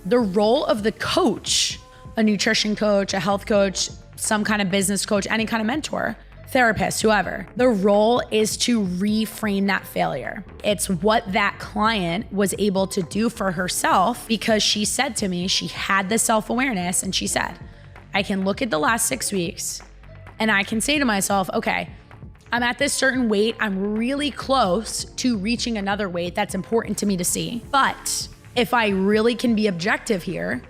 The role of the coach, a nutrition coach, a health coach, some kind of business coach, any kind of mentor, therapist, whoever, the role is to reframe that failure. It's what that client was able to do for herself because she said to me, she had the self-awareness and she said, I can look at the last 6 weeks and I can say to myself, okay, I'm at this certain weight. I'm really close to reaching another weight that's important to me to see. But if I really can be objective here,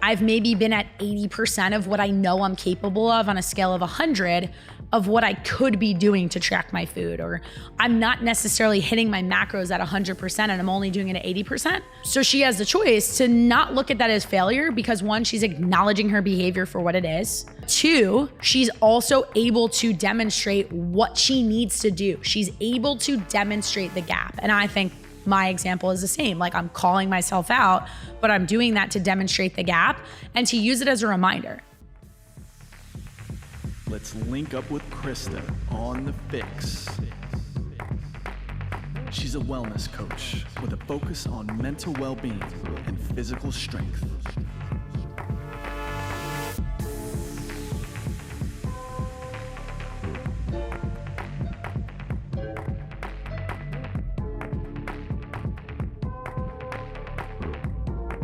I've maybe been at 80% of what I know I'm capable of on a scale of 100 of what I could be doing to track my food, or I'm not necessarily hitting my macros at 100% and I'm only doing it at 80%. So she has the choice to not look at that as failure because one, she's acknowledging her behavior for what it is. Two, she's also able to demonstrate what she needs to do. She's able to demonstrate the gap. And I think my example is the same. Like, I'm calling myself out, but I'm doing that to demonstrate the gap and to use it as a reminder. Let's link up with Krysta on the FYX. She's a wellness coach with a focus on mental well-being and physical strength.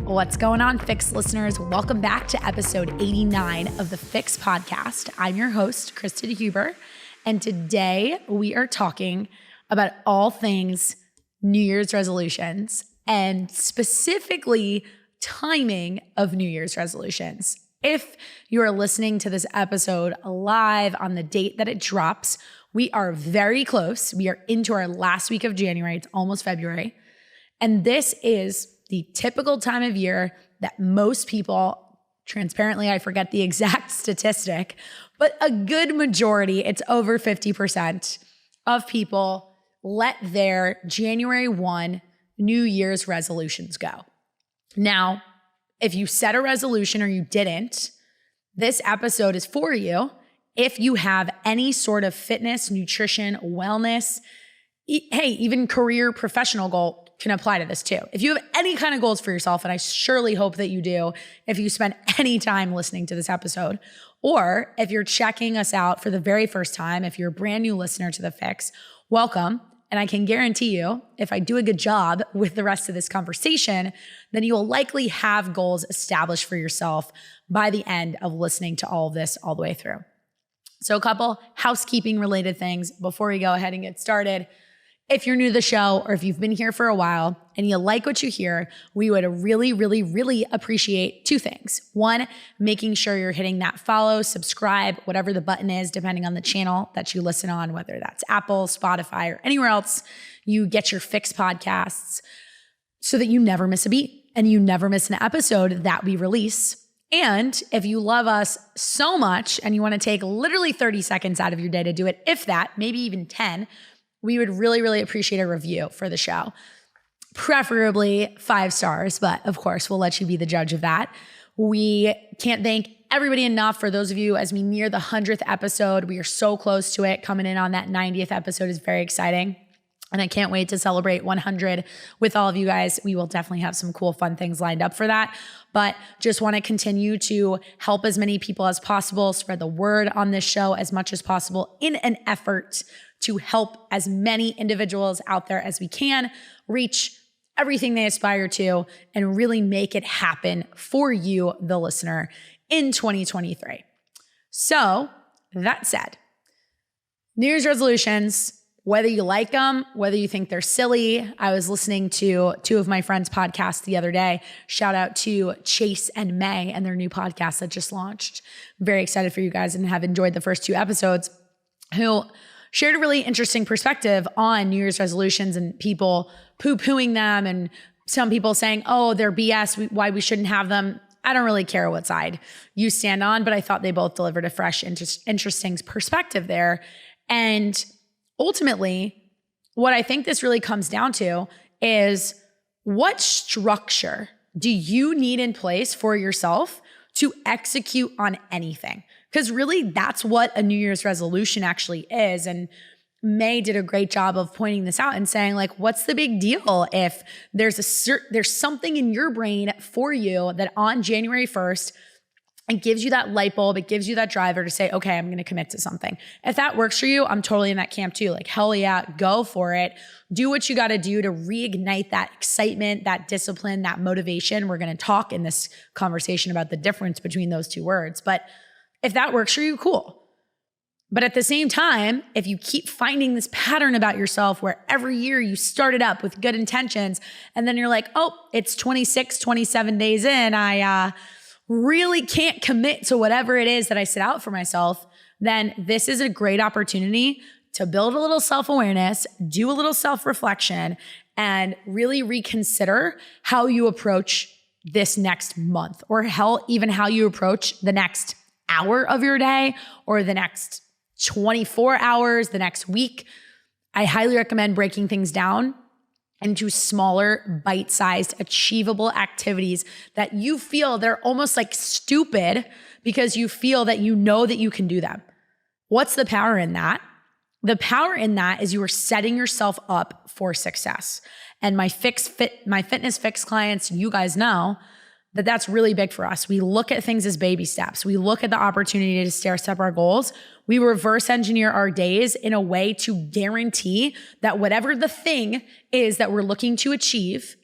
What's going on, FYX listeners? Welcome back to episode 89 of the FYX podcast. I'm your host, Krysta Huber, and today we are talking about all things New Year's resolutions and specifically timing of New Year's resolutions. If you are listening to this episode live on the date that it drops, we are very close. We are into our last week of January. It's almost February. And this is the typical time of year that most people, transparently, I forget the exact statistic, but a good majority, it's over 50% of people let their January 1 New Year's resolutions go. Now, if you set a resolution or you didn't, this episode is for you. If you have any sort of fitness, nutrition, wellness, hey, even career, professional goal, can apply to this too. If you have any kind of goals for yourself, and I surely hope that you do, if you spend any time listening to this episode, or if you're checking us out for the very first time, if you're a brand new listener to the FYX, welcome. And I can guarantee you, if I do a good job with the rest of this conversation, then you will likely have goals established for yourself by the end of listening to all of this all the way through. So a couple housekeeping related things before we go ahead and get started. If you're new to the show or if you've been here for a while and you like what you hear, we would really appreciate two things. One, making sure you're hitting that follow, subscribe, whatever the button is, depending on the channel that you listen on, whether that's Apple, Spotify, or anywhere else you get your FYX podcasts, so that you never miss a beat and you never miss an episode that we release. And if you love us so much and you want to take literally 30 seconds out of your day to do it, if that, maybe even 10, we would really appreciate a review for the show. Preferably 5 stars, but of course, we'll let you be the judge of that. We can't thank everybody enough for those of you as we near the 100th episode. We are so close to it. Coming in on that 90th episode is very exciting. And I can't wait to celebrate 100 with all of you guys. We will definitely have some cool, fun things lined up for that. But just want to continue to help as many people as possible, spread the word on this show as much as possible in an effort to help as many individuals out there as we can reach everything they aspire to and really make it happen for you, the listener, in 2023. So that said, New Year's resolutions, whether you like them, whether you think they're silly. I was listening to two of my friends' podcasts the other day. Shout out to Chase and May and their new podcast that just launched. Very excited for you guys and have enjoyed the first 2 episodes, who shared a really interesting perspective on New Year's resolutions and people poo-pooing them and some people saying, oh, they're BS, why we shouldn't have them. I don't really care what side you stand on, but I thought they both delivered a fresh, interesting perspective there. And ultimately, what I think this really comes down to is, what structure do you need in place for yourself to execute on anything? Because really, that's what a New Year's resolution actually is. And May did a great job of pointing this out and saying, like, what's the big deal if there's something in your brain for you that on January 1st, it gives you that light bulb, it gives you that driver to say, okay, I'm going to commit to something. If that works for you, I'm totally in that camp too. Like, hell yeah, go for it. Do what you got to do to reignite that excitement, that discipline, that motivation. We're going to talk in this conversation about the difference between those two words. But if that works for you, cool. But at the same time, if you keep finding this pattern about yourself where every year you started up with good intentions and then you're like, oh, it's 26, 27 days in, I really can't commit to whatever it is that I set out for myself, then this is a great opportunity to build a little self-awareness, do a little self-reflection, and really reconsider how you approach this next month, or hell, even how you approach the next hour of your day or the next 24 hours, the next week. I highly recommend breaking things down into smaller, bite-sized, achievable activities that you feel they're almost like stupid because you feel that you know that you can do them. What's the power in that? The power in that is you are setting yourself up for success. And my Fitness Fix clients, you guys know that that's really big for us. We look at things as baby steps. We look at the opportunity to stair step our goals. We reverse engineer our days in a way to guarantee that whatever the thing is that we're looking to achieve,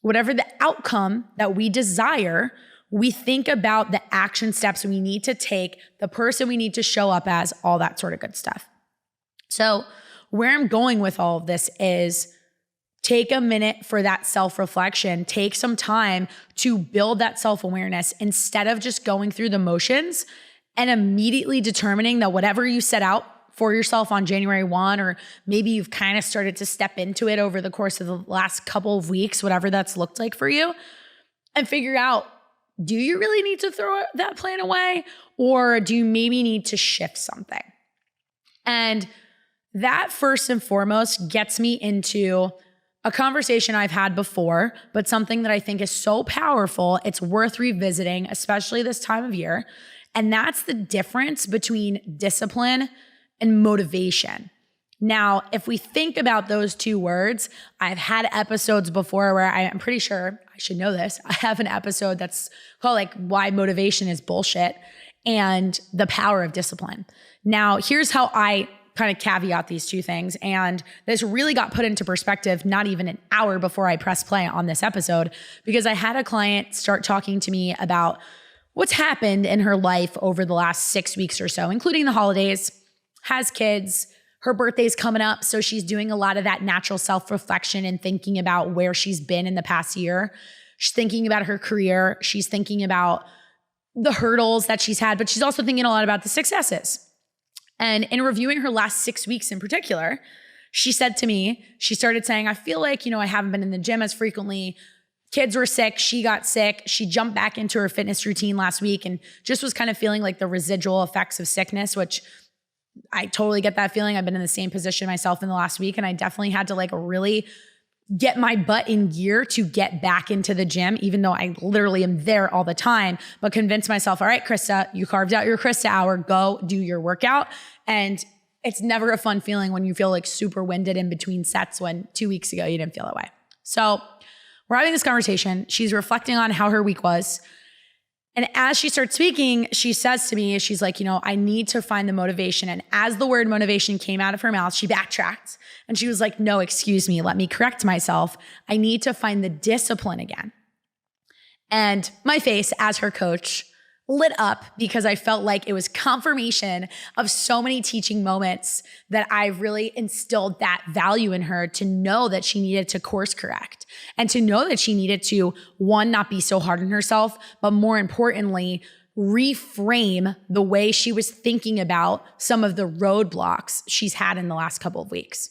whatever the outcome that we desire, we think about the action steps we need to take, the person we need to show up as, all that sort of good stuff. So where I'm going with all of this is take a minute for that self-reflection. Take some time to build that self-awareness instead of just going through the motions and immediately determining that whatever you set out for yourself on January 1, or maybe you've kind of started to step into it over the course of the last couple of weeks, whatever that's looked like for you, and figure out, do you really need to throw that plan away, or do you maybe need to shift something? And that first and foremost gets me into a conversation I've had before, but something that I think is so powerful, it's worth revisiting, especially this time of year. And that's the difference between discipline and motivation. Now, if we think about those two words, I've had episodes before where I'm pretty sure I should know this. I have an episode that's called like Why Motivation is Bullshit and the Power of Discipline. Now, here's how I kind of caveat these two things. And this really got put into perspective not even an hour before I pressed play on this episode, because I had a client start talking to me about what's happened in her life over the last 6 weeks or so, including the holidays, has kids, her birthday's coming up. So she's doing a lot of that natural self-reflection and thinking about where she's been in the past year. She's thinking about her career. She's thinking about the hurdles that she's had, but she's also thinking a lot about the successes. And in reviewing her last 6 weeks in particular, she said to me, she started saying, I feel like, I haven't been in the gym as frequently. Kids were sick. She got sick. She jumped back into her fitness routine last week and just was kind of feeling like the residual effects of sickness, which I totally get that feeling. I've been in the same position myself in the last week. And I definitely had to like really get my butt in gear to get back into the gym, even though I literally am there all the time, but convince myself, all right, Krysta, you carved out your Krysta hour, go do your workout. And it's never a fun feeling when you feel like super winded in between sets when 2 weeks ago you didn't feel that way. So we're having this conversation. She's reflecting on how her week was. And as she starts speaking, she says to me, she's like, I need to find the motivation. And as the word motivation came out of her mouth, she backtracked and she was like, no, excuse me, let me correct myself. I need to find the discipline again. And my face as her coach lit up because I felt like it was confirmation of so many teaching moments that I really instilled that value in her to know that she needed to course correct and to know that she needed to, one, not be so hard on herself, but more importantly, reframe the way she was thinking about some of the roadblocks she's had in the last couple of weeks.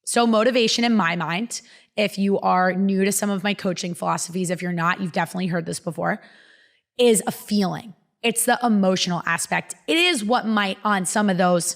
So motivation in my mind, if you are new to some of my coaching philosophies, if you're not, you've definitely heard this before, is a feeling. It's the emotional aspect. It is what might on some of those,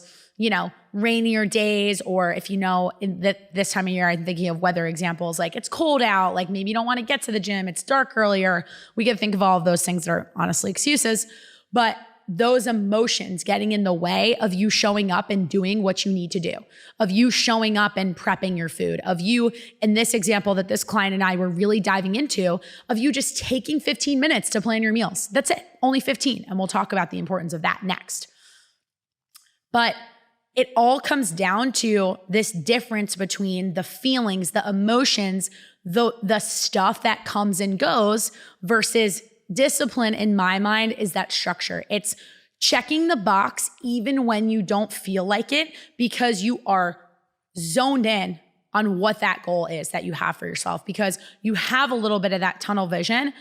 rainier days, or if in this time of year, I'm thinking of weather examples, like it's cold out, like maybe you don't want to get to the gym, it's dark earlier. We can think of all of those things that are honestly excuses. But those emotions getting in the way of you showing up and doing what you need to do, of you showing up and prepping your food, of you, in this example that this client and I were really diving into, of you just taking 15 minutes to plan your meals. That's it, only 15. And we'll talk about the importance of that next. But it all comes down to this difference between the feelings, the emotions, the stuff that comes and goes versus discipline. In my mind, is that structure. It's checking the box even when you don't feel like it, because you are zoned in on what that goal is that you have for yourself, because you have a little bit of that tunnel vision,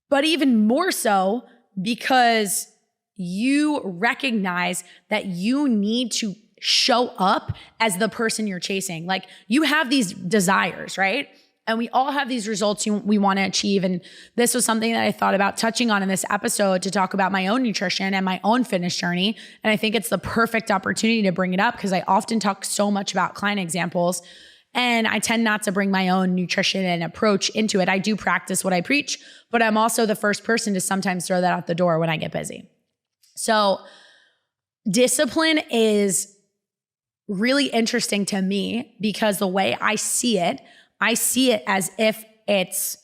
but even more so because you recognize that you need to show up as the person you're chasing. Like, you have these desires, right? And we all have these results we want to achieve. And this was something that I thought about touching on in this episode to talk about my own nutrition and my own fitness journey. And I think it's the perfect opportunity to bring it up because I often talk so much about client examples, and I tend not to bring my own nutrition and approach into it. I do practice what I preach, but I'm also the first person to sometimes throw that out the door when I get busy. So discipline is really interesting to me because the way I see it as if it's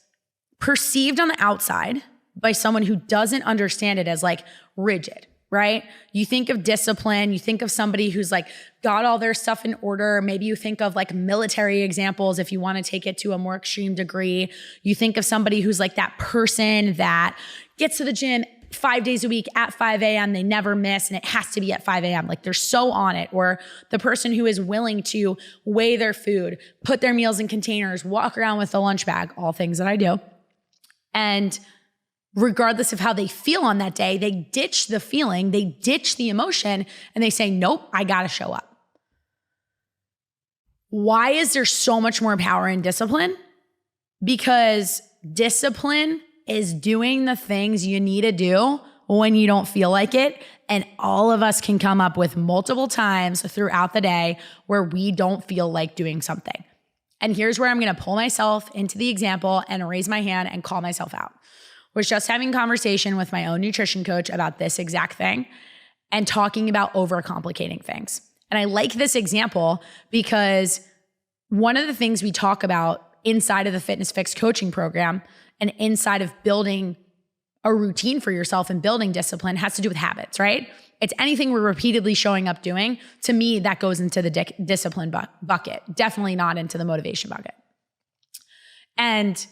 perceived on the outside by someone who doesn't understand it as like rigid, right? You think of discipline, you think of somebody who's like got all their stuff in order. Maybe you think of like military examples if you want to take it to a more extreme degree. You think of somebody who's like that person that gets to the gym 5 days a week at 5 a.m. They never miss, and it has to be at 5 a.m. Like, they're so on it. Or the person who is willing to weigh their food, put their meals in containers, walk around with a lunch bag, all things that I do. And regardless of how they feel on that day, they ditch the feeling, they ditch the emotion, and they say, nope, I gotta show up. Why is there so much more power in discipline? Because discipline is doing the things you need to do when you don't feel like it. And all of us can come up with multiple times throughout the day where we don't feel like doing something. And here's where I'm going to pull myself into the example and raise my hand and call myself out. Was just having a conversation with my own nutrition coach about this exact thing and talking about overcomplicating things. And I like this example because one of the things we talk about inside of the Fitness Fix coaching program and inside of building a routine for yourself and building discipline has to do with habits, right? It's anything we're repeatedly showing up doing. To me, that goes into the discipline bucket, definitely not into the motivation bucket. And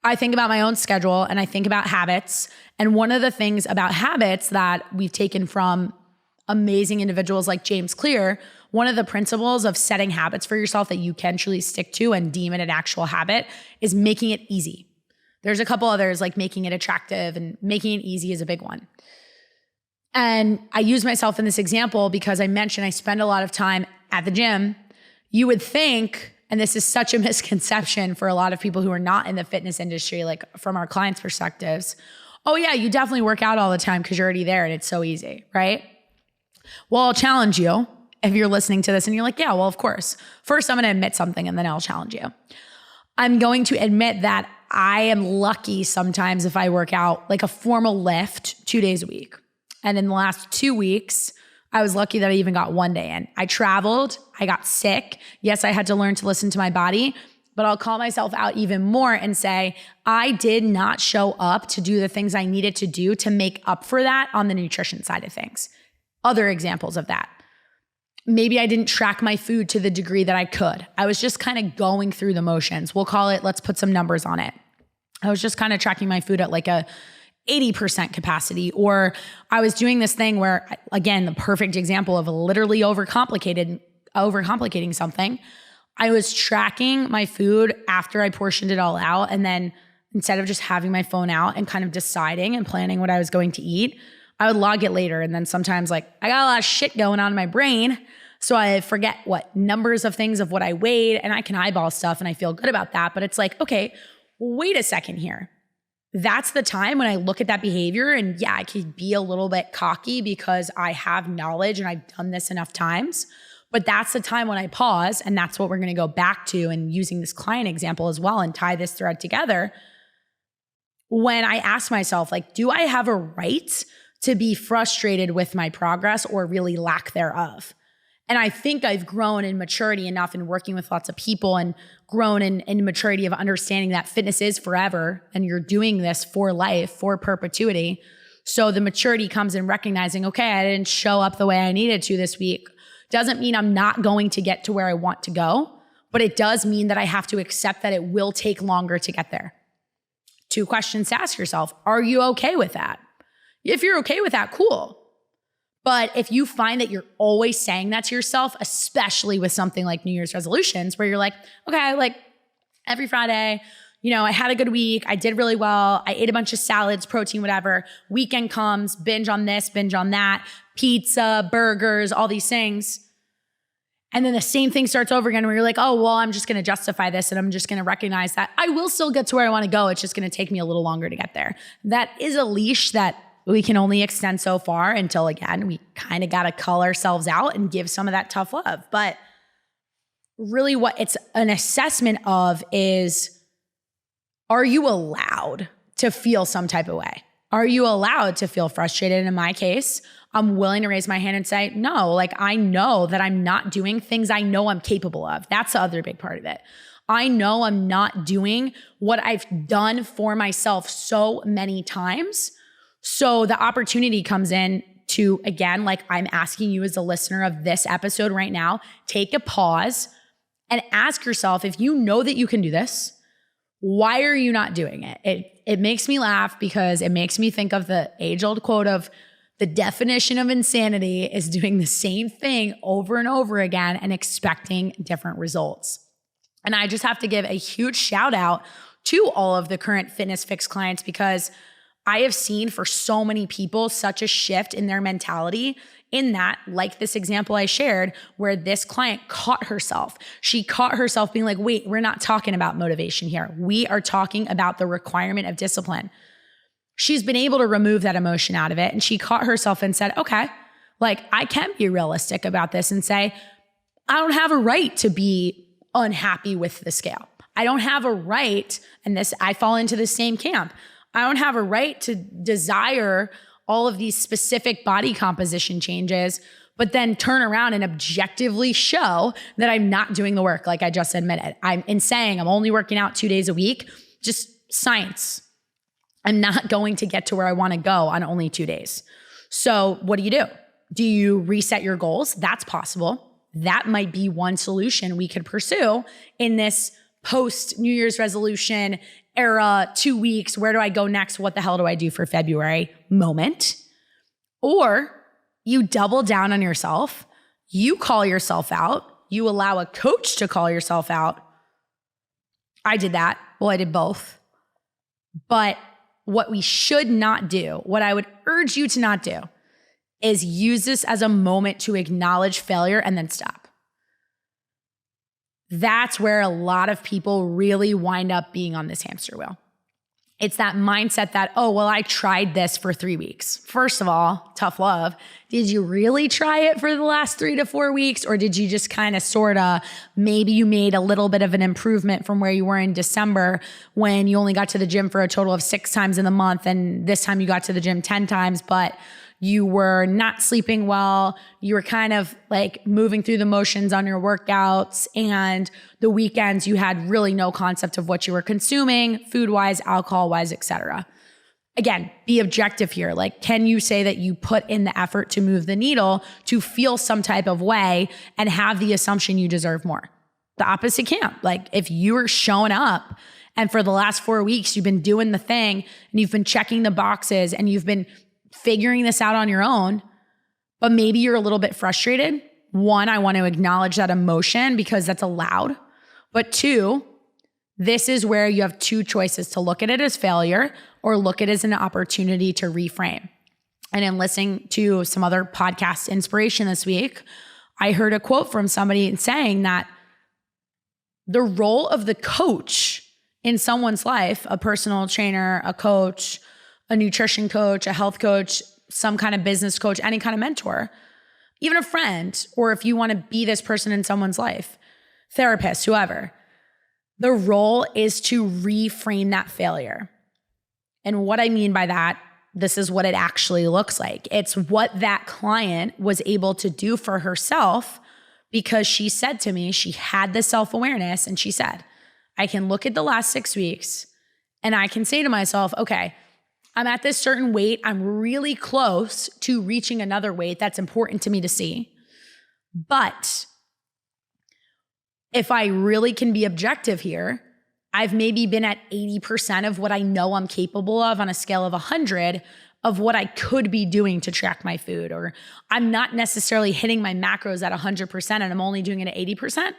I think about my own schedule and I think about habits. And one of the things about habits that we've taken from amazing individuals like James Clear, one of the principles of setting habits for yourself that you can truly stick to and deem it an actual habit is making it easy. There's a couple others, like making it attractive, and making it easy is a big one. And I use myself in this example because I mentioned I spend a lot of time at the gym. You would think, and this is such a misconception for a lot of people who are not in the fitness industry, like from our clients' perspectives, oh yeah, you definitely work out all the time because you're already there and it's so easy, right? Well, I'll challenge you if you're listening to this and you're like, yeah, well, of course. First, I'm going to admit something and then I'll challenge you. I'm going to admit that I am lucky sometimes if I work out like a formal lift 2 days a week. And in the last 2 weeks, I was lucky that I even got 1 day in. I traveled, I got sick. Yes, I had to learn to listen to my body, but I'll call myself out even more and say, I did not show up to do the things I needed to do to make up for that on the nutrition side of things. Other examples of that. Maybe I didn't track my food to the degree that I could. I was just kind of going through the motions. We'll call it, let's put some numbers on it. I was just kind of tracking my food at like a 80% capacity, or I was doing this thing where, again, the perfect example of literally overcomplicating something. I was tracking my food after I portioned it all out. And then instead of just having my phone out and kind of deciding and planning what I was going to eat, I would log it later. And then sometimes like I got a lot of shit going on in my brain. So I forget what numbers of things of what I weighed, and I can eyeball stuff and I feel good about that. But it's like, okay, wait a second here. That's the time when I look at that behavior and yeah, I could be a little bit cocky because I have knowledge and I've done this enough times. But that's the time when I pause, and that's what we're going to go back to, and using this client example as well and tie this thread together. when I ask myself, like, do I have a right to be frustrated with my progress or really lack thereof? And I think I've grown in maturity enough in working with lots of people and grown in maturity of understanding that fitness is forever and you're doing this for life, for perpetuity. So the maturity comes in recognizing, okay, I didn't show up the way I needed to this week. Doesn't mean I'm not going to get to where I want to go, but it does mean that I have to accept that it will take longer to get there. 2 questions to ask yourself. Are you okay with that? If you're okay with that, cool. But if you find that you're always saying that to yourself, especially with something like New Year's resolutions, where you're like, okay, like every Friday, I had a good week. I did really well. I ate a bunch of salads, protein, whatever. Weekend comes, binge on this, binge on that, pizza, burgers, all these things. And then the same thing starts over again where you're like, oh, well, I'm just going to justify this and I'm just going to recognize that I will still get to where I want to go. It's just going to take me a little longer to get there. That is a leash that we can only extend so far until, again, we kind of got to cull ourselves out and give some of that tough love. But really what it's an assessment of is, are you allowed to feel some type of way? Are you allowed to feel frustrated? In my case, I'm willing to raise my hand and say, no, like I know that I'm not doing things I know I'm capable of. That's the other big part of it. I know I'm not doing what I've done for myself so many times. So the opportunity comes in to, again, like I'm asking you as a listener of this episode right now, take a pause and ask yourself, if you know that you can do this, why are you not doing it? It makes me laugh because it makes me think of the age-old quote of the definition of insanity is doing the same thing over and over again and expecting different results. And I just have to give a huge shout out to all of the current Fitness Fix clients because I have seen for so many people such a shift in their mentality in that, like this example I shared, where this client caught herself. She caught herself being like, wait, we're not talking about motivation here. We are talking about the requirement of discipline. She's been able to remove that emotion out of it. And she caught herself and said, okay, like I can be realistic about this and say, I don't have a right to be unhappy with the scale. I don't have a right, and this, I fall into the same camp. I don't have a right to desire all of these specific body composition changes, but then turn around and objectively show that I'm not doing the work like I just admitted. I'm saying I'm only working out 2 days a week, just science. I'm not going to get to where I want to go on only 2 days. So what do? Do you reset your goals? That's possible. That might be one solution we could pursue in this post New Year's resolution era, 2 weeks, where do I go next? What the hell do I do for February moment? Or you double down on yourself, you call yourself out, you allow a coach to call yourself out. I did that. Well, I did both. But what we should not do, what I would urge you to not do, is use this as a moment to acknowledge failure and then stop. That's where a lot of people really wind up being on this hamster wheel. It's that mindset that, oh, well, I tried this for 3 weeks. First of all, tough love. Did you really try it for the last 3 to 4 weeks? Or did you just kind of sort of, maybe you made a little bit of an improvement from where you were in December when you only got to the gym for a total of 6 times in the month. And this time you got to the gym 10 times, but you were not sleeping well. You were kind of like moving through the motions on your workouts, and the weekends you had really no concept of what you were consuming, food-wise, alcohol-wise, etc. Again, be objective here. Like, can you say that you put in the effort to move the needle to feel some type of way and have the assumption you deserve more? The opposite camp. Like, if you are showing up and for the last 4 weeks you've been doing the thing and you've been checking the boxes and you've been figuring this out on your own, but maybe you're a little bit frustrated. One, I want to acknowledge that emotion because that's allowed. But two, this is where you have 2 choices: to look at it as failure or look at it as an opportunity to reframe. And in listening to some other podcast inspiration this week, I heard a quote from somebody saying that the role of the coach in someone's life, a personal trainer, a coach, a nutrition coach, a health coach, some kind of business coach, any kind of mentor, even a friend, or if you want to be this person in someone's life, therapist, whoever, the role is to reframe that failure. And what I mean by that, this is what it actually looks like. It's what that client was able to do for herself because she said to me, she had the self-awareness and she said, I can look at the last 6 weeks and I can say to myself, okay, I'm at this certain weight. I'm really close to reaching another weight that's important to me to see. But if I really can be objective here, I've maybe been at 80% of what I know I'm capable of on a scale of 100 of what I could be doing to track my food, or I'm not necessarily hitting my macros at 100% and I'm only doing it at 80%.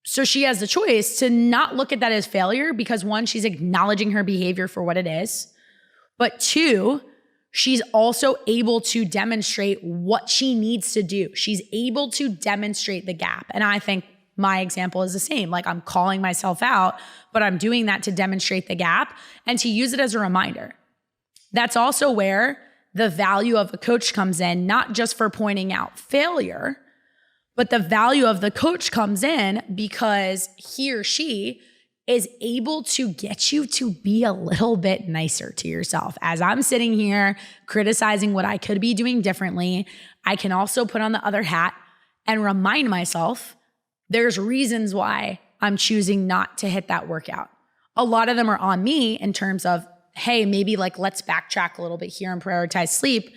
So she has the choice to not look at that as failure because one, she's acknowledging her behavior for what it is, but two, she's also able to demonstrate what she needs to do. She's able to demonstrate the gap. And I think my example is the same. Like I'm calling myself out, but I'm doing that to demonstrate the gap and to use it as a reminder. That's also where the value of a coach comes in, not just for pointing out failure, but the value of the coach comes in because he or she is able to get you to be a little bit nicer to yourself. As I'm sitting here criticizing what I could be doing differently, I can also put on the other hat and remind myself there's reasons why I'm choosing not to hit that workout. A lot of them are on me in terms of, hey, maybe like let's backtrack a little bit here and prioritize sleep.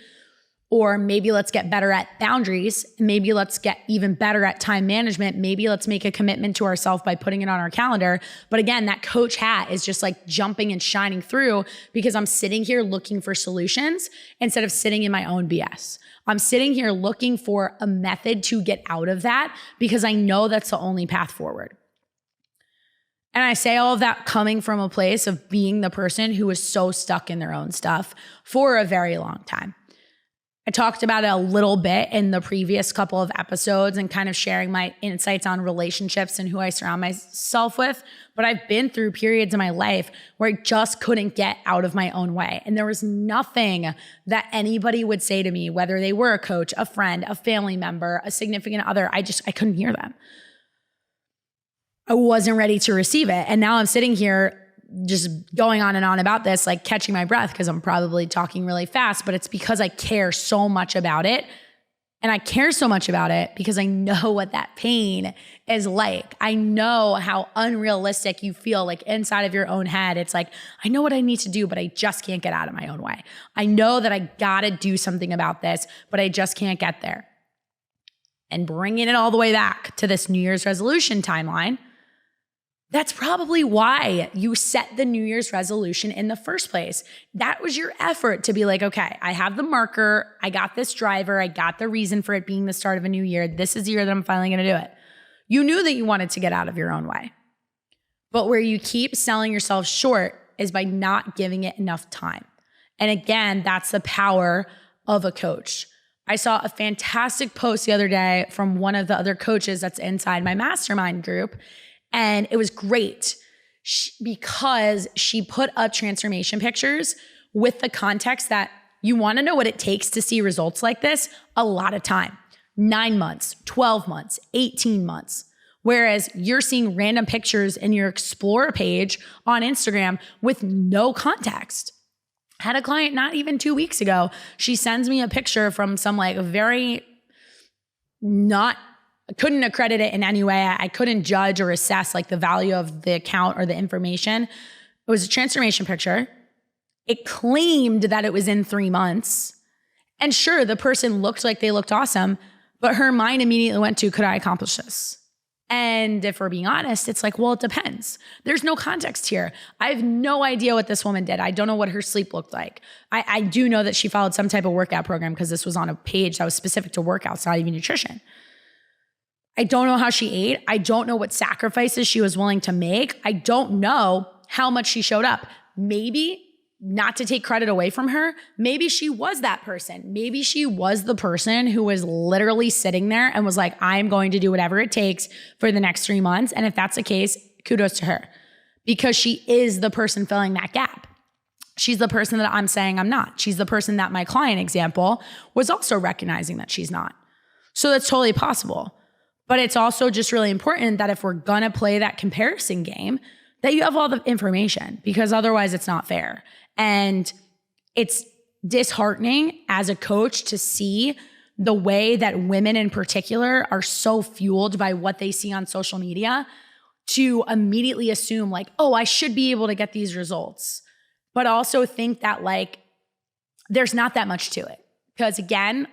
Or maybe let's get better at boundaries. Maybe let's get even better at time management. Maybe let's make a commitment to ourselves by putting it on our calendar. But again, that coach hat is just like jumping and shining through because I'm sitting here looking for solutions instead of sitting in my own BS. I'm sitting here looking for a method to get out of that because I know that's the only path forward. And I say all of that coming from a place of being the person who is so stuck in their own stuff for a very long time. I talked about it a little bit in the previous couple of episodes and kind of sharing my insights on relationships and who I surround myself with. But I've been through periods in my life where I just couldn't get out of my own way. And there was nothing that anybody would say to me, whether they were a coach, a friend, a family member, a significant other. I couldn't hear them. I wasn't ready to receive it. And now I'm sitting here just going on and on about this, like catching my breath because I'm probably talking really fast, but it's because I care so much about it. And I care so much about it because I know what that pain is like. I know how unrealistic you feel like inside of your own head. It's like, I know what I need to do, but I just can't get out of my own way. I know that I gotta do something about this, but I just can't get there. And bringing it all the way back to this New Year's resolution timeline, that's probably why you set the New Year's resolution in the first place. That was your effort to be like, okay, I have the marker, I got this driver, I got the reason for it being the start of a new year. This is the year that I'm finally gonna do it. You knew that you wanted to get out of your own way. But where you keep selling yourself short is by not giving it enough time. And again, that's the power of a coach. I saw a fantastic post the other day from one of the other coaches that's inside my mastermind group. And it was great because she put up transformation pictures with the context that you want to know what it takes to see results like this a lot of time. 9 months, 12 months, 18 months. Whereas you're seeing random pictures in your Explore page on Instagram with no context. I had a client not even 2 weeks ago. She sends me a picture from some like very I couldn't accredit it in any way. I couldn't judge or assess like the value of the account or the information. It was a transformation picture. It claimed that it was in 3 months. And sure, the person looked like they looked awesome, but her mind immediately went to, could I accomplish this? And if we're being honest, it's like, well, it depends. There's no context here. I have no idea what this woman did. I don't know what her sleep looked like. I do know that she followed some type of workout program because this was on a page that was specific to workouts, not even nutrition. I don't know how she ate. I don't know what sacrifices she was willing to make. I don't know how much she showed up. Maybe, not to take credit away from her, maybe she was that person. Maybe she was the person who was literally sitting there and was like, I'm going to do whatever it takes for the next 3 months. And if that's the case, kudos to her because she is the person filling that gap. She's the person that I'm saying I'm not. She's the person that my client example was also recognizing that she's not. So that's totally possible. But it's also just really important that if we're gonna play that comparison game, that you have all the information, because otherwise it's not fair. And it's disheartening as a coach to see the way that women in particular are so fueled by what they see on social media to immediately assume like, oh, I should be able to get these results, but also think that like there's not that much to it. Because again,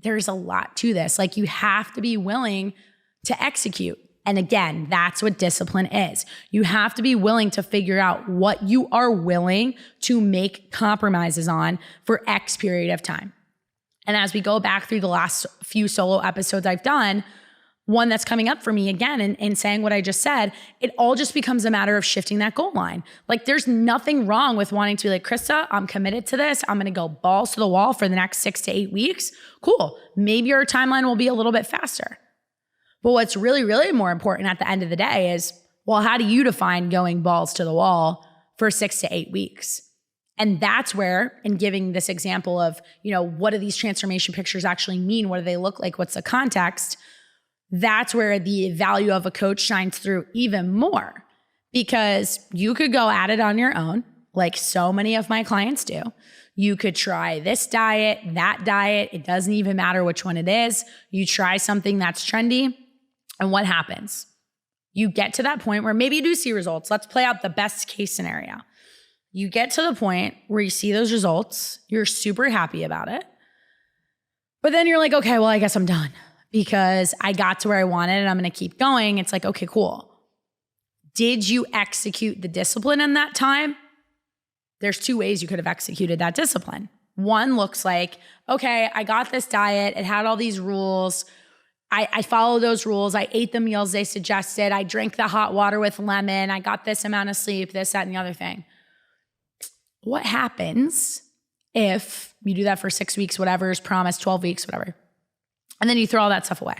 there's a lot to this. Like you have to be willing to execute. And again, that's what discipline is. You have to be willing to figure out what you are willing to make compromises on for X period of time. And as we go back through the last few solo episodes I've done, one that's coming up for me again and saying what I just said, it all just becomes a matter of shifting that goal line. Like there's nothing wrong with wanting to be like, Krysta, I'm committed to this. I'm going to go balls to the wall for the next 6 to 8 weeks. Cool. Maybe your timeline will be a little bit faster. But what's really, really more important at the end of the day is, well, how do you define going balls to the wall for 6 to 8 weeks? And that's where, in giving this example of, what do these transformation pictures actually mean? What do they look like? What's the context? That's where the value of a coach shines through even more, because you could go at it on your own, like so many of my clients do. You could try this diet, that diet. It doesn't even matter which one it is. You try something that's trendy. And what happens? You get to that point where maybe you do see results. Let's play out the best case scenario. You get to the point where you see those results. You're super happy about it. But then you're like, okay, well, I guess I'm done because I got to where I wanted and I'm going to keep going. It's like, okay, cool. Did you execute the discipline in that time? There's 2 ways you could have executed that discipline. One looks like, okay, I got this diet. It had all these rules. I followed those rules. I ate the meals they suggested. I drank the hot water with lemon. I got this amount of sleep, this, that, and the other thing. What happens if you do that for 6 weeks, whatever is promised, 12 weeks, whatever, and then you throw all that stuff away?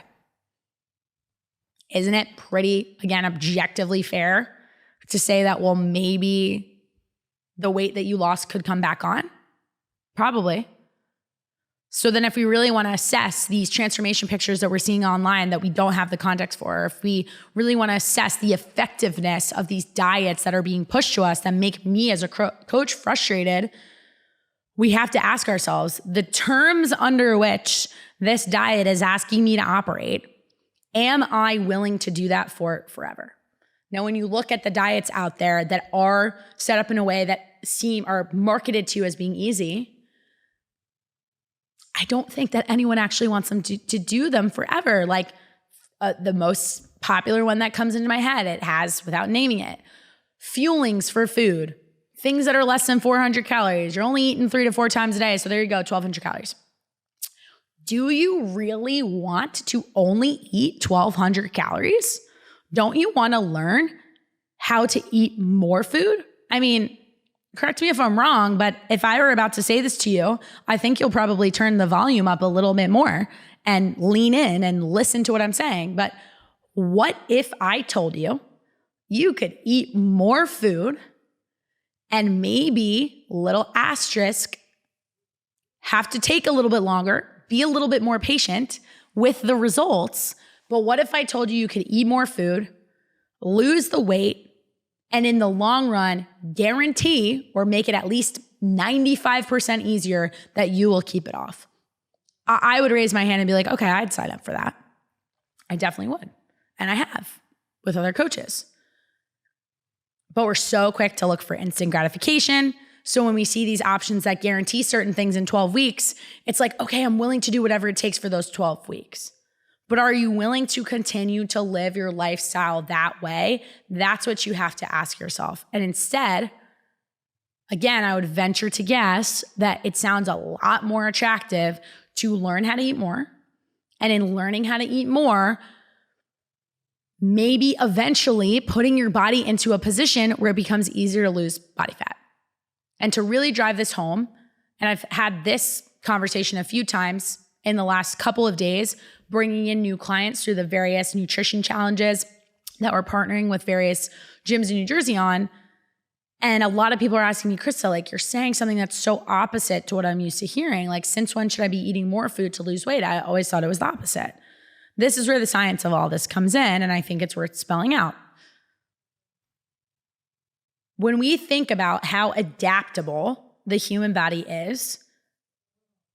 Isn't it pretty, again, objectively fair to say that, well, maybe the weight that you lost could come back on? Probably. So then if we really want to assess these transformation pictures that we're seeing online that we don't have the context for, or if we really want to assess the effectiveness of these diets that are being pushed to us that make me as a coach frustrated, we have to ask ourselves the terms under which this diet is asking me to operate. Am I willing to do that for forever? Now, when you look at the diets out there that are set up in a way that are marketed to you as being easy, I don't think that anyone actually wants them to do them forever. Like the most popular one that comes into my head, it has, without naming it, fuelings for food, things that are less than 400 calories. You're only eating 3 to 4 times a day. So there you go, 1,200 calories. Do you really want to only eat 1,200 calories? Don't you want to learn how to eat more food? I mean, correct me if I'm wrong, but if I were about to say this to you, I think you'll probably turn the volume up a little bit more and lean in and listen to what I'm saying. But what if I told you you could eat more food and maybe, little asterisk, have to take a little bit longer, be a little bit more patient with the results? But what if I told you could eat more food, lose the weight, and in the long run, guarantee or make it at least 95% easier that you will keep it off? I would raise my hand and be like, okay, I'd sign up for that. I definitely would. And I have with other coaches. But we're so quick to look for instant gratification. So when we see these options that guarantee certain things in 12 weeks, it's like, okay, I'm willing to do whatever it takes for those 12 weeks. But are you willing to continue to live your lifestyle that way? That's what you have to ask yourself. And instead, again, I would venture to guess that it sounds a lot more attractive to learn how to eat more. And in learning how to eat more, maybe eventually putting your body into a position where it becomes easier to lose body fat. And to really drive this home, and I've had this conversation a few times in the last couple of days, bringing in new clients through the various nutrition challenges that we're partnering with various gyms in New Jersey on. And a lot of people are asking me, Krysta, like, you're saying something that's so opposite to what I'm used to hearing. Like, since when should I be eating more food to lose weight? I always thought it was the opposite. This is where the science of all this comes in, and I think it's worth spelling out. when we think about how adaptable the human body is,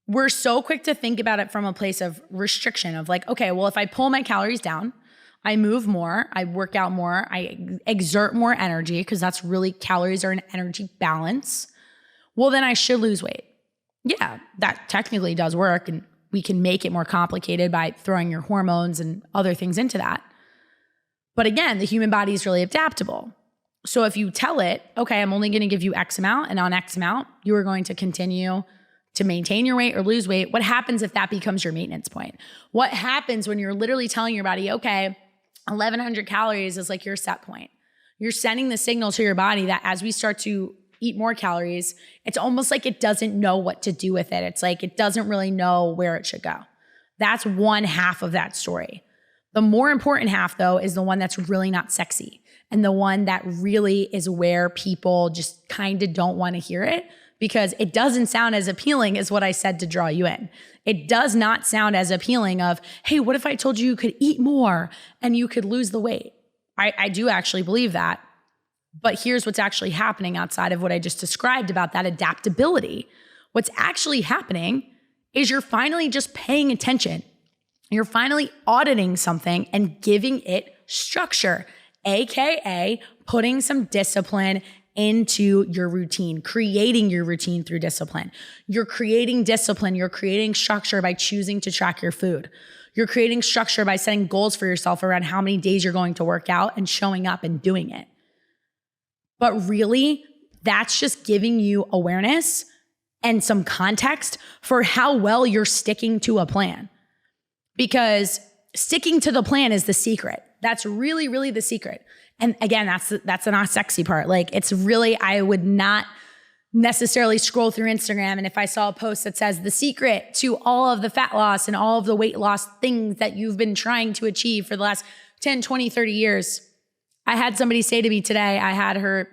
we're so quick to think about it from a place of restriction of like, okay, well, if I pull my calories down, I move more, I work out more, I exert more energy, because that's really, calories are an energy balance. Well, then I should lose weight. Yeah, that technically does work, and we can make it more complicated by throwing your hormones and other things into that. But again, the human body is really adaptable. So if you tell it, okay, I'm only going to give you X amount, and on X amount, you are going to continue to maintain your weight or lose weight, what happens if that becomes your maintenance point? What happens when you're literally telling your body, okay, 1,100 calories is like your set point? You're sending the signal to your body that as we start to eat more calories, it's almost like it doesn't know what to do with it. It's like it doesn't really know where it should go. That's one half of that story. The more important half, though, is the one that's really not sexy, and the one that really is where people just kind of don't want to hear it, because it doesn't sound as appealing as what I said to draw you in. It does not sound as appealing of, hey, what if I told you you could eat more and you could lose the weight? I do actually believe that. But here's what's actually happening outside of what I just described about that adaptability. What's actually happening is you're finally just paying attention. You're finally auditing something and giving it structure, AKA putting some discipline into your routine, creating your routine through discipline. You're creating discipline. You're creating structure by choosing to track your food. You're creating structure by setting goals for yourself around how many days you're going to work out and showing up and doing it. But really, that's just giving you awareness and some context for how well you're sticking to a plan. Because sticking to the plan is the secret. That's really, really the secret. And again, that's the not sexy part. Like, it's really, I would not necessarily scroll through Instagram, and if I saw a post that says the secret to all of the fat loss and all of the weight loss things that you've been trying to achieve for the last 10, 20, 30 years. I had somebody say to me today, I had her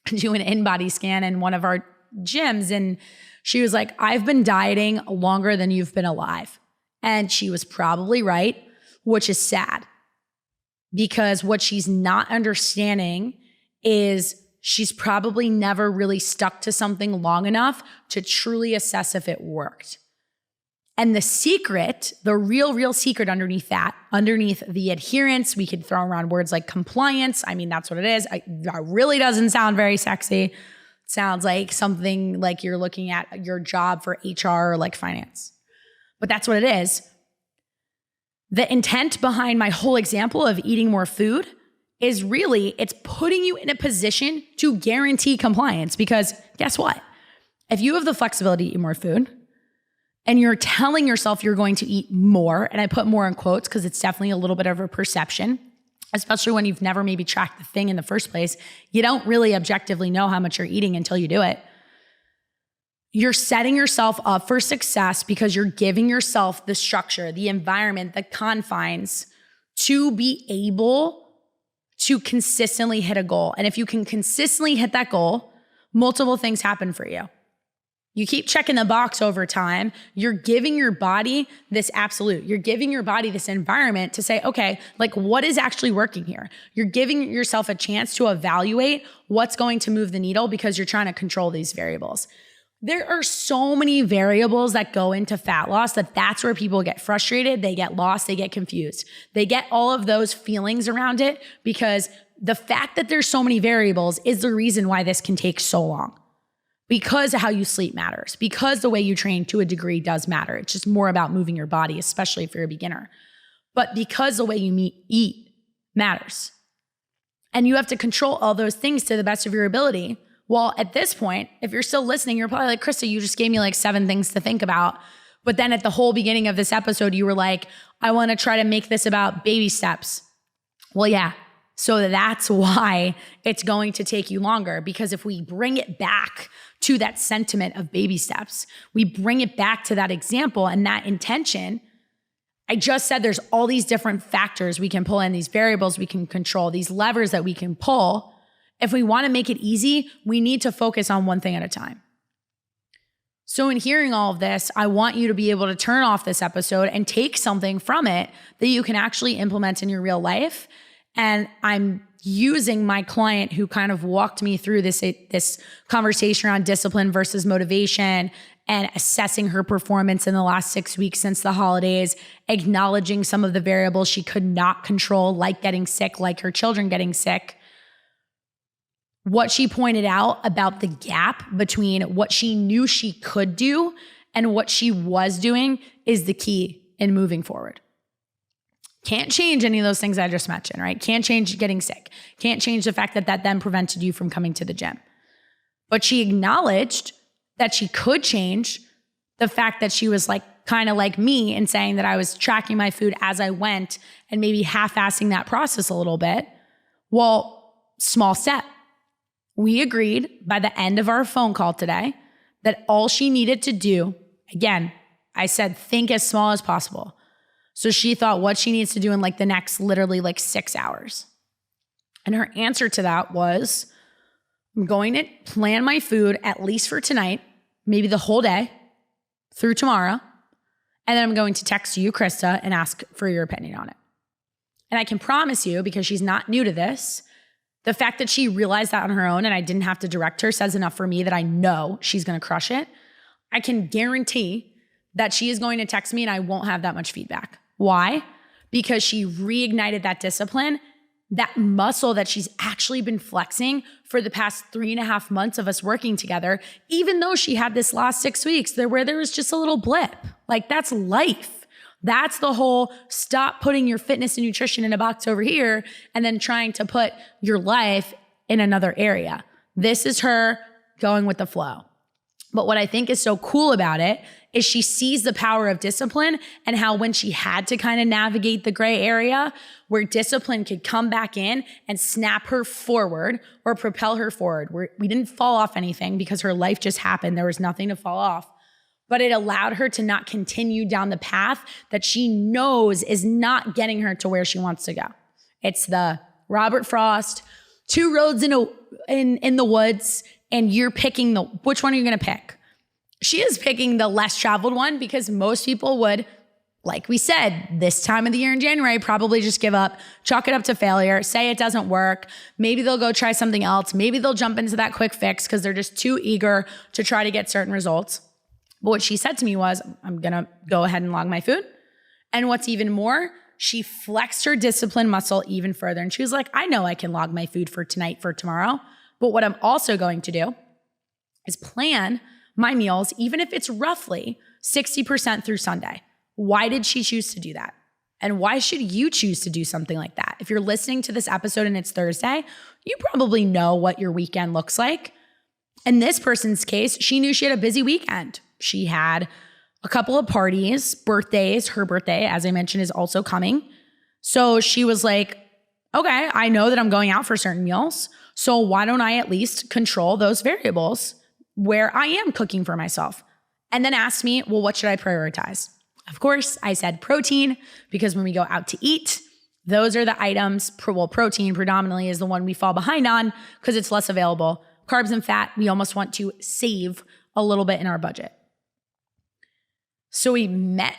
do an in-body scan in one of our gyms, and she was like, I've been dieting longer than you've been alive. And she was probably right, which is sad. Because what she's not understanding is she's probably never really stuck to something long enough to truly assess if it worked. And the secret, the real secret underneath that, underneath the adherence, we could throw around words like compliance. I mean, that's what it is. That really doesn't sound very sexy. It sounds like something like you're looking at your job for HR or like finance. But that's what it is. The intent behind my whole example of eating more food is really, it's putting you in a position to guarantee compliance. Because guess what? If you have the flexibility to eat more food and you're telling yourself you're going to eat more, and I put more in quotes because it's definitely a little bit of a perception, especially when you've never maybe tracked the thing in the first place. You don't really objectively know how much you're eating until you do it. You're setting yourself up for success because you're giving yourself the structure, the environment, the confines to be able to consistently hit a goal. And if you can consistently hit that goal, multiple things happen for you. You keep checking the box over time. You're giving your body this absolute. You're giving your body this environment to say, okay, like what is actually working here? You're giving yourself a chance to evaluate what's going to move the needle because you're trying to control these variables. There are so many variables that go into fat loss that's where people get frustrated, they get lost, they get confused. They get all of those feelings around it because the fact that there's so many variables is the reason why this can take so long. Because how you sleep matters, because the way you train to a degree does matter. It's just more about moving your body, especially if you're a beginner. But because the way you eat matters. And you have to control all those things to the best of your ability. Well, at this point, if you're still listening, you're probably like, Krysta, you just gave me like 7 things to think about. But then at the whole beginning of this episode, you were like, I want to try to make this about baby steps. Well, yeah. So that's why it's going to take you longer, because if we bring it back to that sentiment of baby steps, we bring it back to that example and that intention. I just said there's all these different factors we can pull in, these variables we can control, these levers that we can pull. If we want to make it easy, we need to focus on one thing at a time. So in hearing all of this, I want you to be able to turn off this episode and take something from it that you can actually implement in your real life. And I'm using my client who kind of walked me through this conversation around discipline versus motivation and assessing her performance in the last 6 weeks since the holidays, acknowledging some of the variables she could not control, like getting sick, like her children getting sick. What she pointed out about the gap between what she knew she could do and what she was doing is the key in moving forward. Can't change any of those things I just mentioned, right? Can't change getting sick. Can't change the fact that then prevented you from coming to the gym. But she acknowledged that she could change the fact that she was like kind of like me in saying that I was tracking my food as I went and maybe half-assing that process a little bit. Well, small step. We agreed by the end of our phone call today that all she needed to do, again, I said, think as small as possible. So she thought what she needs to do in like the next literally like 6 hours. And her answer to that was, I'm going to plan my food at least for tonight, maybe the whole day through tomorrow. And then I'm going to text you, Krysta, and ask for your opinion on it. And I can promise you, because she's not new to this, the fact that she realized that on her own and I didn't have to direct her says enough for me that I know she's going to crush it. I can guarantee that she is going to text me and I won't have that much feedback. Why? Because she reignited that discipline, that muscle that she's actually been flexing for the past 3.5 months of us working together, even though she had this last 6 weeks where there was just a little blip. Like, that's life. That's the whole stop putting your fitness and nutrition in a box over here and then trying to put your life in another area. This is her going with the flow. But what I think is so cool about it is she sees the power of discipline and how when she had to kind of navigate the gray area where discipline could come back in and snap her forward or propel her forward. We didn't fall off anything because her life just happened. There was nothing to fall off. But it allowed her to not continue down the path that she knows is not getting her to where she wants to go. It's the Robert Frost, 2 roads in the woods, and you're picking which one are you going to pick? She is picking the less traveled one because most people would, like we said, this time of the year in January, probably just give up, chalk it up to failure, say it doesn't work. Maybe they'll go try something else. Maybe they'll jump into that quick fix because they're just too eager to try to get certain results. But what she said to me was, I'm going to go ahead and log my food. And what's even more, she flexed her discipline muscle even further. And she was like, I know I can log my food for tonight, for tomorrow. But what I'm also going to do is plan my meals, even if it's roughly 60% through Sunday. Why did she choose to do that? And why should you choose to do something like that? If you're listening to this episode and it's Thursday, you probably know what your weekend looks like. In this person's case, she knew she had a busy weekend. She had a couple of parties, birthdays. Her birthday, as I mentioned, is also coming. So she was like, okay, I know that I'm going out for certain meals. So why don't I at least control those variables where I am cooking for myself? And then asked me, well, what should I prioritize? Of course, I said protein, because when we go out to eat, those are the items. Protein predominantly is the one we fall behind on because it's less available. Carbs and fat, we almost want to save a little bit in our budget. So we met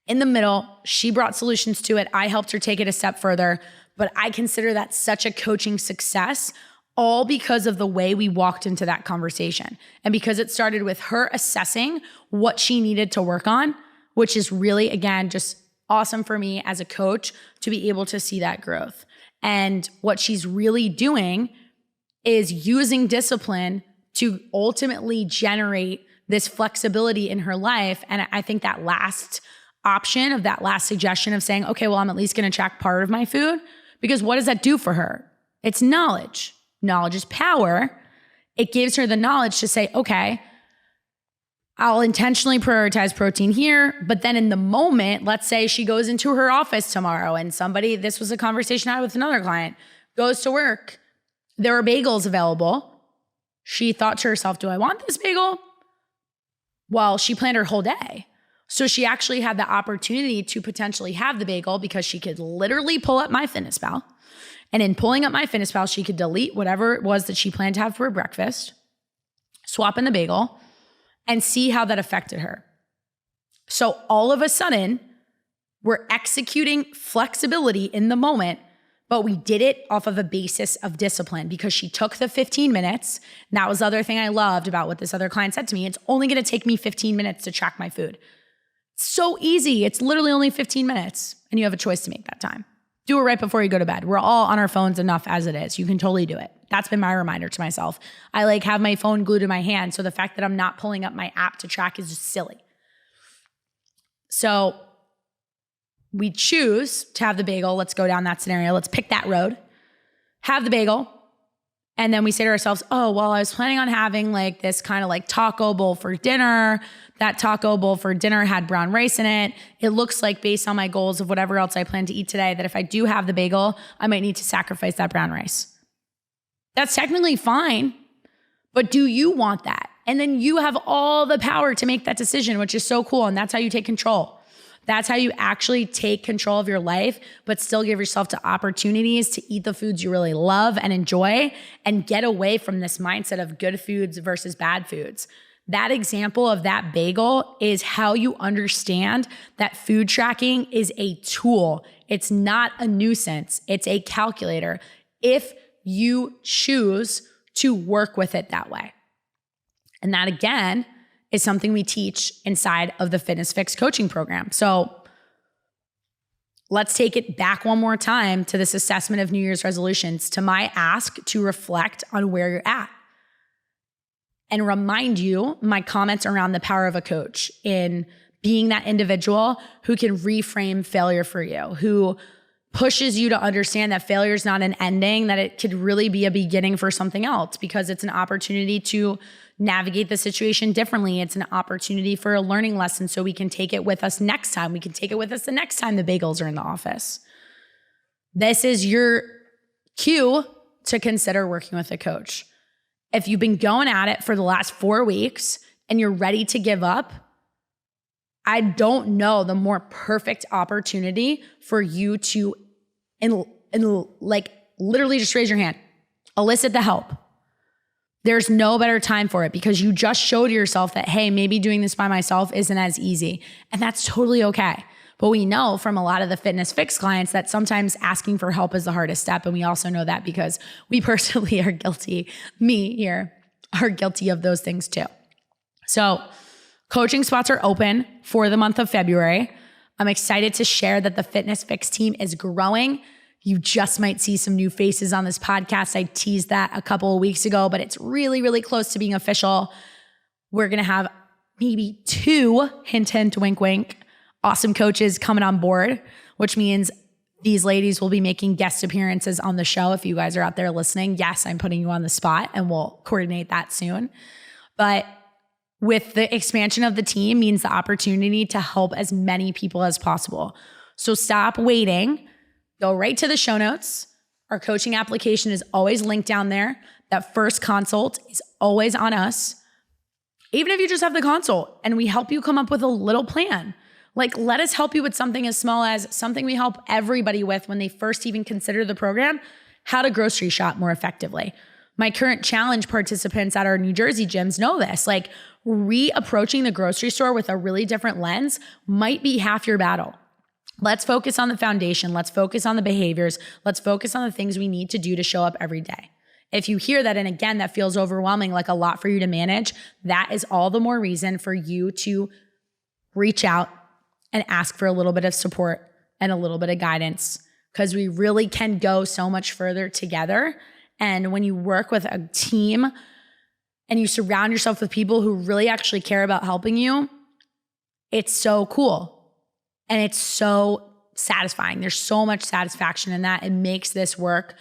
in the middle. She brought solutions to it. I helped her take it a step further, but I consider that such a coaching success, all because of the way we walked into that conversation. And because it started with her assessing what she needed to work on, which is really, again, just awesome for me as a coach to be able to see that growth. And what she's really doing is using discipline to ultimately generate this flexibility in her life. And I think that last option of that last suggestion of saying, okay, well, I'm at least going to track part of my food, because what does that do for her? It's knowledge. Knowledge is power. It gives her the knowledge to say, okay, I'll intentionally prioritize protein here, but then in the moment, let's say she goes into her office tomorrow and this was a conversation I had with another client, goes to work, there are bagels available. She thought to herself, do I want this bagel? Well, she planned her whole day. So she actually had the opportunity to potentially have the bagel because she could literally pull up MyFitnessPal. And in pulling up MyFitnessPal, she could delete whatever it was that she planned to have for breakfast, swap in the bagel, and see how that affected her. So all of a sudden, we're executing flexibility in the moment But we did it off of a basis of discipline because she took the 15 minutes. And that was the other thing I loved about what this other client said to me. It's only going to take me 15 minutes to track my food. So easy. It's literally only 15 minutes and you have a choice to make that time. Do it right before you go to bed. We're all on our phones enough as it is. You can totally do it. That's been my reminder to myself. I like have my phone glued to my hand. So the fact that I'm not pulling up my app to track is just silly. So we choose to have the bagel. Let's go down that scenario. Let's pick that road. Have the bagel. And then we say to ourselves, oh, well, I was planning on having like this kind of like taco bowl for dinner. That taco bowl for dinner had brown rice in it. It looks like based on my goals of whatever else I plan to eat today, that if I do have the bagel, I might need to sacrifice that brown rice. That's technically fine, but do you want that? And then you have all the power to make that decision, which is so cool. And that's how you take control. That's how you actually take control of your life, but still give yourself the opportunities to eat the foods you really love and enjoy and get away from this mindset of good foods versus bad foods. That example of that bagel is how you understand that food tracking is a tool. It's not a nuisance. It's a calculator if you choose to work with it that way. And that again is something we teach inside of the FYX coaching program. So let's take it back one more time to this assessment of New Year's resolutions, to my ask to reflect on where you're at and remind you my comments around the power of a coach in being that individual who can reframe failure for you, who pushes you to understand that failure is not an ending, that it could really be a beginning for something else because it's an opportunity to navigate the situation differently. It's an opportunity for a learning lesson so we can take it with us next time. We can take it with us the next time the bagels are in the office. This is your cue to consider working with a coach. If you've been going at it for the last 4 weeks and you're ready to give up, I don't know the more perfect opportunity for you to, like literally just raise your hand, elicit the help. There's no better time for it because you just showed yourself that, hey, maybe doing this by myself isn't as easy. And that's totally okay. But we know from a lot of the FYX clients that sometimes asking for help is the hardest step. And we also know that because we personally are guilty, me here, are guilty of those things too. So coaching spots are open for the month of February. I'm excited to share that the FYX team is growing. You just might see some new faces on this podcast. I teased that a couple of weeks ago, but it's really, really close to being official. We're going to have maybe 2, hint, hint, wink, wink, awesome coaches coming on board, which means these ladies will be making guest appearances on the show. If you guys are out there listening, yes, I'm putting you on the spot and we'll coordinate that soon. But with the expansion of the team means the opportunity to help as many people as possible. So stop waiting. Go right to the show notes. Our coaching application is always linked down there. That first consult is always on us. Even if you just have the consult and we help you come up with a little plan. Like, let us help you with something as small as something we help everybody with when they first even consider the program, how to grocery shop more effectively. My current challenge participants at our New Jersey gyms know this. Like, reapproaching the grocery store with a really different lens might be half your battle. Let's focus on the foundation. Let's focus on the behaviors. Let's focus on the things we need to do to show up every day. If you hear that, and again, that feels overwhelming, like a lot for you to manage, that is all the more reason for you to reach out and ask for a little bit of support and a little bit of guidance, because we really can go so much further together. And when you work with a team and you surround yourself with people who really actually care about helping you, it's so cool. And it's so satisfying. There's so much satisfaction in that. It makes this work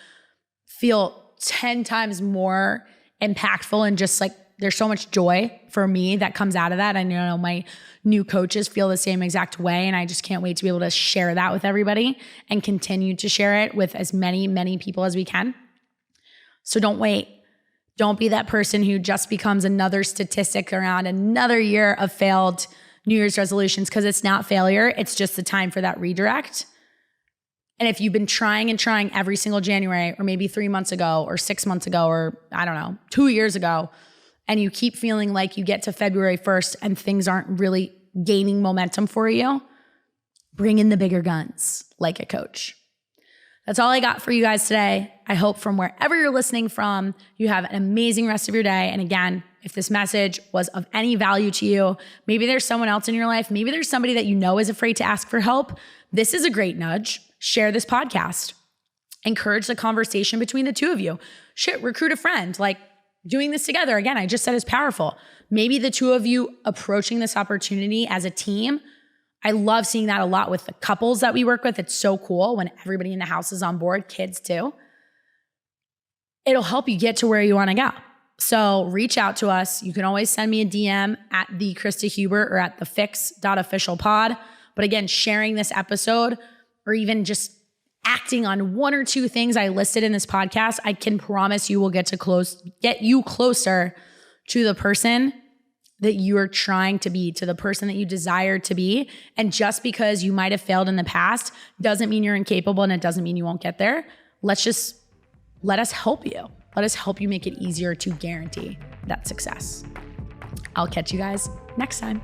feel 10 times more impactful, and just like there's so much joy for me that comes out of that. I know my new coaches feel the same exact way, and I just can't wait to be able to share that with everybody and continue to share it with as many people as we can. So don't wait. Don't be that person who just becomes another statistic around another year of failed New Year's resolutions, because it's not failure. It's just the time for that redirect. And if you've been trying every single January, or maybe 3 months ago, or 6 months ago, or I don't know, 2 years ago, and you keep feeling like you get to February 1st and things aren't really gaining momentum for you, bring in the bigger guns like a coach. That's all I got for you guys today. I hope from wherever you're listening from, you have an amazing rest of your day. And again, if this message was of any value to you, maybe there's someone else in your life, maybe there's somebody that you know is afraid to ask for help. This is a great nudge. Share this podcast. Encourage the conversation between the two of you. Recruit a friend. Like, doing this together, again, I just said is powerful. Maybe the two of you approaching this opportunity as a team. I love seeing that a lot with the couples that we work with. It's so cool when everybody in the house is on board, kids too. It'll help you get to where you want to go. So reach out to us. You can always send me a DM at the Krysta Huber or at the FYX.officialpod. But again, sharing this episode or even just acting on one or two things I listed in this podcast, I can promise you will get you closer to the person that you are trying to be, to the person that you desire to be. And just because you might have failed in the past doesn't mean you're incapable, and it doesn't mean you won't get there. Let us help you. Let us help you make it easier to guarantee that success. I'll catch you guys next time.